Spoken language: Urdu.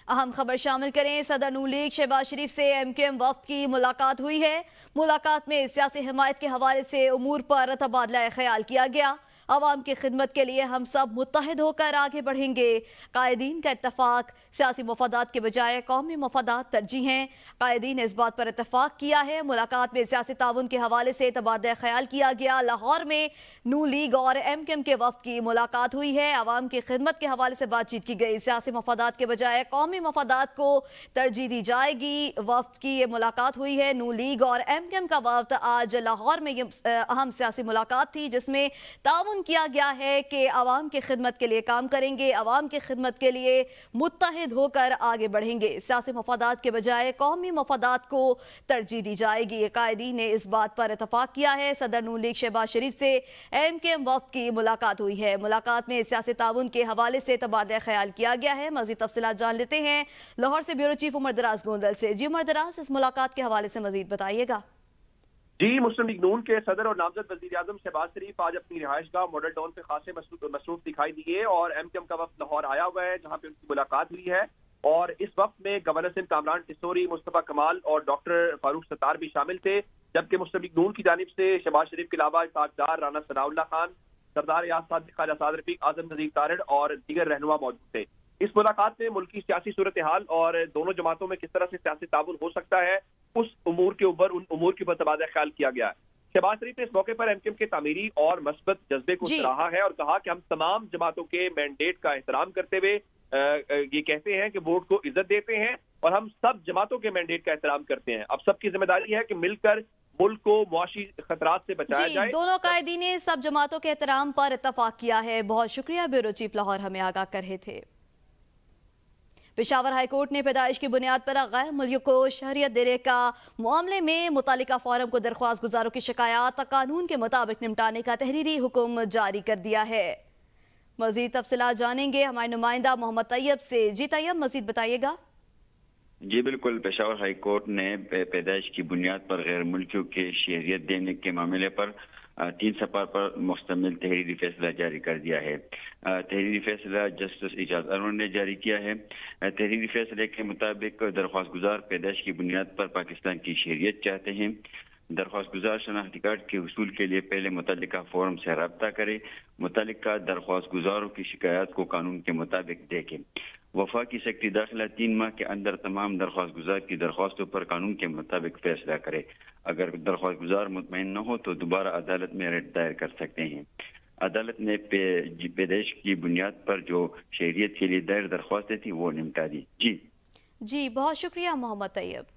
اہم خبر شامل کریں۔ صدر نون لیگ شہباز شریف سے ایم کیو ایم وفد کی ملاقات ہوئی ہے۔ ملاقات میں سیاسی حمایت کے حوالے سے امور پر تبادلہ خیال کیا گیا۔ عوام کی خدمت کے لیے ہم سب متحد ہو کر آگے بڑھیں گے۔ قائدین کا اتفاق سیاسی مفادات کے بجائے قومی مفادات ترجیح ہیں۔ قائدین نے اس بات پر اتفاق کیا ہے۔ ملاقات میں سیاسی تعاون کے حوالے سے تبادلہ خیال کیا گیا۔ لاہور میں نون لیگ اور ایم کیو ایم کے وفد کی ملاقات ہوئی ہے۔ عوام کی خدمت کے حوالے سے بات چیت کی گئی۔ سیاسی مفادات کے بجائے قومی مفادات کو ترجیح دی جائے گی۔ وفد کی یہ ملاقات ہوئی ہے۔ نون لیگ اور ایم کیو ایم کا وفد آج لاہور میں یہ اہم سیاسی ملاقات تھی، جس میں تعاون کیا گیا ہے کہ عوام کی خدمت کے لیے کام کریں گے، عوام کی خدمت کے لیے متحد ہو کر آگے بڑھیں گے۔ سیاسی مفادات کے بجائے قومی مفادات کو ترجیح دی جائے گی۔ قائدین نے اس بات پر اتفاق کیا ہے۔ صدر نون لیگ شہباز شریف سے ایم کیو ایم وفد کی ملاقات ہوئی ہے۔ ملاقات میں سیاسی تعاون کے حوالے سے تبادلہ خیال کیا گیا ہے۔ مزید تفصیلات جان لیتے ہیں لاہور سے بیورو چیف عمر دراز گوندل سے۔ جی عمر دراز، اس ملاقات کے حوالے سے مزید بتائیے گا۔ جی، مسلم لیگ نون کے صدر اور نامزد وزیر اعظم شہباز شریف آج اپنی رہائش گاہ ماڈل ٹاؤن پہ خاصے مصروف دکھائی دیے اور ایم کیو ایم کا وفد لاہور آیا ہوا ہے، جہاں پہ ان کی ملاقات ہوئی ہے۔ اور اس وقت میں گورنر سندھ کامران ٹسوری، مصطفیٰ کمال اور ڈاکٹر فاروق ستار بھی شامل تھے، جبکہ مسلم لیگ نون کی جانب سے شہباز شریف کے علاوہ اسحاق ڈار، رانا ثناء اللہ خان، سردار ایاز صادق، خواجہ سعد رفیق، اعظم نذیر تارڑ اور دیگر رہنما موجود تھے۔ اس ملاقات میں ملکی سیاسی صورتحال اور دونوں جماعتوں میں کس طرح سے سیاسی تعاون ہو سکتا ہے، ان امور کے اوپر تبادلہ خیال کیا گیا ہے۔ شہباز شریف نے اس موقع پر ایم کیو ایم کے تعمیری اور مثبت جذبے کو سراہا ہے اور کہا کہ ہم تمام جماعتوں کے مینڈیٹ کا احترام کرتے ہوئے یہ کہتے ہیں کہ ووٹ کو عزت دیتے ہیں اور ہم سب جماعتوں کے مینڈیٹ کا احترام کرتے ہیں۔ اب سب کی ذمہ داری ہے کہ مل کر ملک کو معاشی خطرات سے بچایا جائے۔ دونوں قائدین نے سب جماعتوں کے احترام پر اتفاق کیا ہے۔ بہت شکریہ بیورو چیف لاہور ہمیں آگاہ کر رہے تھے۔ پشاور ہائی کورٹ نے پیدائش کی بنیاد پر غیر ملکیوں کو شہریت دینے کا معاملے میں متعلقہ فورم کو درخواست گزاروں کی شکایات قانون کے مطابق نمٹانے کا تحریری حکم جاری کر دیا ہے۔ مزید تفصیلات جانیں گے ہمارے نمائندہ محمد طیب سے۔ جی طیب، مزید بتائیے گا۔ جی بالکل، پشاور ہائی کورٹ نے پیدائش کی بنیاد پر غیر ملکیوں کے شہریت دینے کے معاملے پر 3 صفحہ پر مشتمل تحریری فیصلہ جاری کر دیا ہے۔ تحریری فیصلہ جسٹس اعجاز ارون نے جاری کیا ہے۔ تحریری فیصلے کے مطابق درخواست گزار پیدائش کی بنیاد پر پاکستان کی شہریت چاہتے ہیں۔ درخواست گزار شناختی کارڈ کے حصول کے لیے پہلے متعلقہ فورم سے رابطہ کرے، متعلقہ درخواست گزاروں کی شکایات کو قانون کے مطابق دیکھے۔ وفاقی سیکرٹری داخلہ 3 ماہ کے اندر تمام درخواست گزار کی درخواستوں پر قانون کے مطابق فیصلہ کرے۔ اگر درخواست گزار مطمئن نہ ہو تو دوبارہ عدالت میں ریٹ دائر کر سکتے ہیں۔ عدالت نے پیدائش کی بنیاد پر جو شہریت کے لیے دائر درخواستیں تھیں وہ نمٹا دی۔ جی بہت شکریہ محمد طیب۔